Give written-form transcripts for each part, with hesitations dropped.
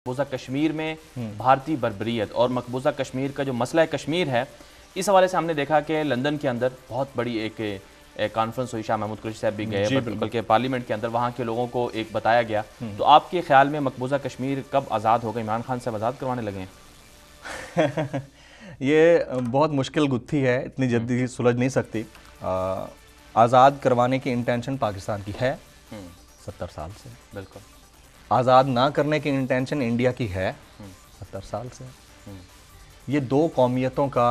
मकबूजा कश्मीर में भारतीय बर्बरियत और मकबूजा कश्मीर का जो मसला कश्मीर है, इस हवाले से हमने देखा कि लंदन के अंदर बहुत बड़ी एक कॉन्फ्रेंस हुई। शाह महमूद कुरैशी साहब भी गए, बल्कि पार्लियामेंट के अंदर वहाँ के लोगों को एक बताया गया। तो आपके ख्याल में मकबूजा कश्मीर कब आज़ाद होगा? इमरान खान साहब आज़ाद करवाने लगे हैं? ये बहुत मुश्किल गुत्थी है, इतनी जल्दी सुलझ नहीं सकती। आज़ाद करवाने की इंटेंशन पाकिस्तान की है 70 साल से। बिल्कुल। आज़ाद ना करने की इंटेंशन इंडिया की है 70 साल से। ये दो कौमियतों का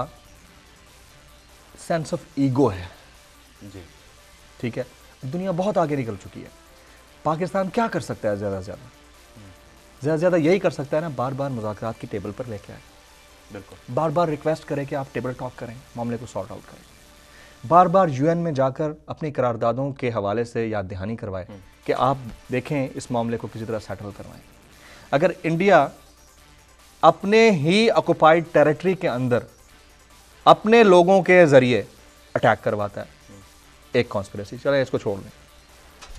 सेंस ऑफ ईगो है जी, ठीक है। दुनिया बहुत आगे निकल चुकी है। पाकिस्तान क्या कर सकता है? ज़्यादा से ज़्यादा यही कर सकता है ना, बार बार मुज़ाकरात की टेबल पर लेके आए, बिल्कुल, बार बार रिक्वेस्ट करें कि आप टेबल टॉक करें, मामले को सॉर्ट आउट करें, बार बार यूएन में जाकर अपनी करारदादों के हवाले से याद दहानी करवाए कि आप देखें इस मामले को किसी तरह सेटल करवाएं। अगर इंडिया अपने ही ऑक्युपाइड टेरिटरी के अंदर अपने लोगों के ज़रिए अटैक करवाता है, एक कॉन्स्पिरेसी, चले इसको छोड़ दें,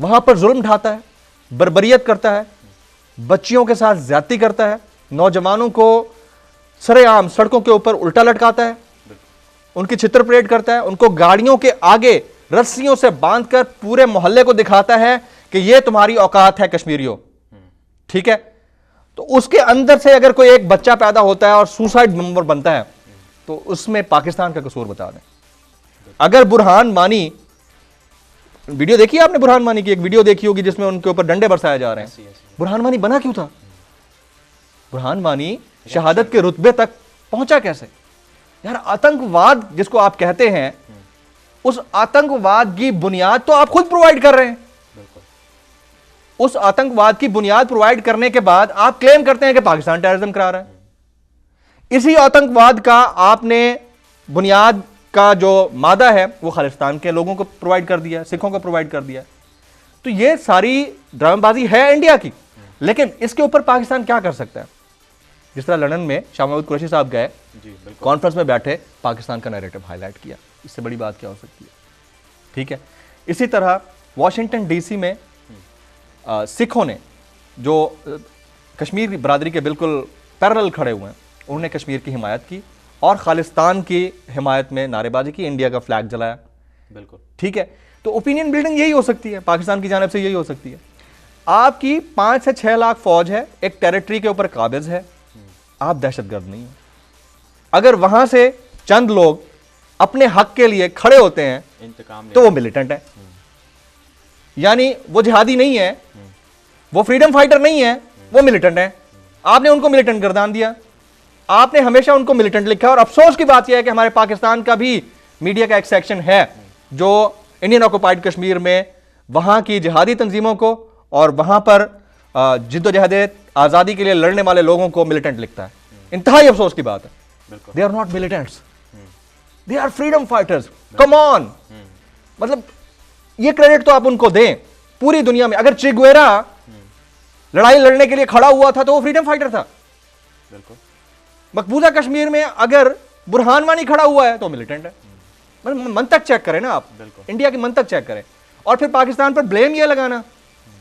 वहाँ पर जुल्म ढाता है, बर्बरियत करता है, बच्चियों के साथ ज्यादती करता है, नौजवानों को सरेआम सड़कों के ऊपर उल्टा लटकाता है, उनकी चित्र परेड करता है, उनको गाड़ियों के आगे रस्सियों से बांधकर पूरे मोहल्ले को दिखाता है कि ये तुम्हारी औकात है कश्मीरियों, ठीक है। तो उसके अंदर से अगर कोई एक बच्चा पैदा होता है और सुसाइड बॉम्बर बनता है तो उसमें पाकिस्तान का कसूर बता दें। अगर बुरहान वानी, वीडियो देखी आपने बुरहान वानी की? एक वीडियो देखी होगी जिसमें उनके ऊपर डंडे बरसाए जा रहे हैं। बुरहान वानी बना क्यों था? बुरहान वानी शहादत के रुतबे तक पहुंचा कैसे? यार, आतंकवाद जिसको आप कहते हैं, उस आतंकवाद की बुनियाद तो आप खुद प्रोवाइड कर रहे हैं। उस आतंकवाद की बुनियाद प्रोवाइड करने के बाद आप क्लेम करते हैं कि पाकिस्तान टेररिज्म करा रहा है। इसी आतंकवाद का आपने बुनियाद का जो मादा है वो खालिस्तान के लोगों को प्रोवाइड कर दिया, सिखों को प्रोवाइड कर दिया। तो ये सारी ड्रामेबाजी है इंडिया की, लेकिन इसके ऊपर पाकिस्तान क्या कर सकता है? जिस तरह लंदन में शाह महमूद कुरैशी साहब गए, कॉन्फ्रेंस में बैठे, पाकिस्तान का नैरेटिव हाईलाइट किया, इससे बड़ी बात क्या हो सकती है? ठीक है। इसी तरह वाशिंगटन डीसी में सिखों ने, जो कश्मीर की बरादरी के बिल्कुल पैरेलल खड़े हुए हैं, उन्होंने कश्मीर की हिमायत की और खालिस्तान की हिमायत में नारेबाजी की, इंडिया का फ्लैग जलाया। बिल्कुल, ठीक है। तो ओपिनियन बिल्डिंग यही हो सकती है, पाकिस्तान की जानिब से यही हो सकती है। आपकी 5 से 6 लाख फौज है, एक टेरिटरी के ऊपर काबिज है, आप दहशतगर्द नहीं हो। अगर वहां से चंद लोग अपने हक के लिए खड़े होते हैं तो वो मिलिटेंट है, यानी वो जिहादी नहीं है, वो फ्रीडम फाइटर नहीं है, वो मिलिटेंट है। आपने उनको मिलिटेंट गर्दान दिया, आपने हमेशा उनको मिलिटेंट लिखा। और अफसोस की बात यह है कि हमारे पाकिस्तान का भी मीडिया का एक सेक्शन है जो इंडियन ऑक्युपाइड कश्मीर में वहां की जिहादी तंजीमों को और वहां पर जिद्दोजहद आज़ादी के लिए लड़ने वाले लोगों को मिलिटेंट लिखता है। इंतहाई अफसोस की बात है। They are not militants, they are freedom fighters. Come on, मतलब ये क्रेडिट तो आप उनको दें। पूरी दुनिया में अगर चे गुवेरा लड़ाई लड़ने के लिए खड़ा हुआ था तो वो फ्रीडम फाइटर था। बिल्कुल। मकबूजा कश्मीर में अगर बुरहान वानी खड़ा हुआ है तो मिलिटेंट है। मतलब मंतक चेक करें ना आप, इंडिया की मंतक चेक करें। और फिर पाकिस्तान पर ब्लेम ये लगाना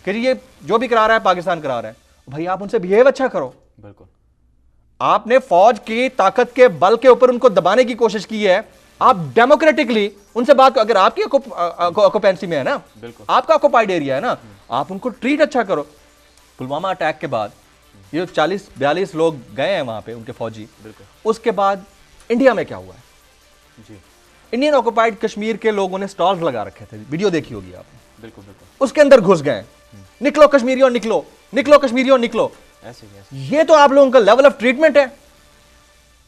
कि ये जो भी करा रहा है पाकिस्तान करा रहा है। भाई, आप उनसे बिहेव अच्छा करो। बिल्कुल। आपने फौज की ताकत के बल के ऊपर उनको दबाने की कोशिश की है। आप डेमोक्रेटिकली उनसे बात, अगर आपकी ऑक्युपेंसी में है ना, आपका ऑक्युपाइड एरिया है ना, आप उनको ट्रीट अच्छा करो। पुलवामा अटैक के बाद ये 40-42 लोग गए हैं वहां पे, उनके फौजी। उसके बाद इंडिया में क्या हुआ है जी? इंडियन ऑक्युपाइड कश्मीर के लोगों ने स्टॉल्स लगा रखे थे, वीडियो देखी होगी आपने। बिल्कुल बिल्कुल। उसके अंदर घुस गए, निकलो कश्मीरियों निकलो, निकलो कश्मीरियों निकलो। ऐसे ये तो आप लोगों का लेवल ऑफ ट्रीटमेंट है।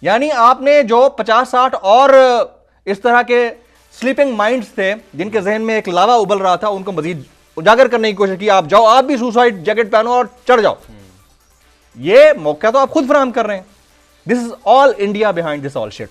यानी आपने जो 50-60 और इस तरह के स्लीपिंग माइंड्स थे जिनके जहन में एक लावा उबल रहा था, उनको मजीद उजागर करने की कोशिश की। आप जाओ, आप भी सुसाइड जैकेट पहनो और चढ़ जाओ। ये मौका तो आप खुद फराहम कर रहे हैं। This is all India behind this all shit.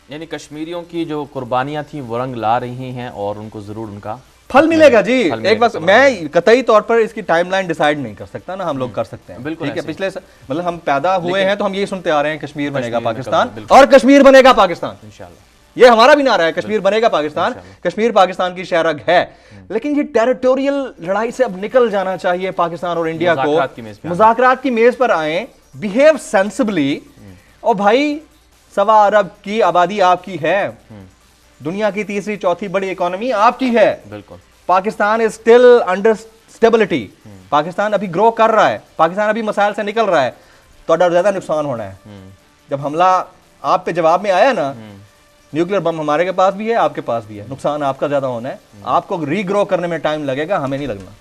यानी कश्मीरियों की जो कुर्बानियां थी वो रंग ला रही हैं और उनको जरूर उनका फल मिलेगा जी। एक बात, मैं कतई तौर पर इसकी टाइमलाइन डिसाइड नहीं कर सकता ना, हम लोग कर सकते हैं। बिल्कुल, ठीक है। पिछले मतलब हम पैदा हुए हैं तो हम यही सुनते आ रहे हैं, कश्मीर बनेगा पाकिस्तान और कश्मीर बनेगा पाकिस्तान इंशाल्लाह। ये हमारा भी नारा है, कश्मीर बनेगा पाकिस्तान, कश्मीर पाकिस्तान की शहरग है। लेकिन ये टेरिटोरियल लड़ाई से अब निकल जाना चाहिए पाकिस्तान और इंडिया को। मुज़ाकरात की मेज पर आए, बिहेव सेंसिबली। और भाई 1.25 अरब की आबादी आपकी है, दुनिया की तीसरी चौथी बड़ी इकोनॉमी आपकी है। बिल्कुल। Pakistan is still under stability, Pakistan अभी ग्रो कर रहा है, पाकिस्तान अभी मसाइल से निकल रहा है, तो ज्यादा नुकसान होना है। जब हमला आप पे जवाब में आया ना, न्यूक्लियर बम हमारे के पास भी है, आपके पास भी है, नुकसान आपका ज्यादा होना है। आपको रीग्रो करने में टाइम लगेगा, हमें नहीं लगना।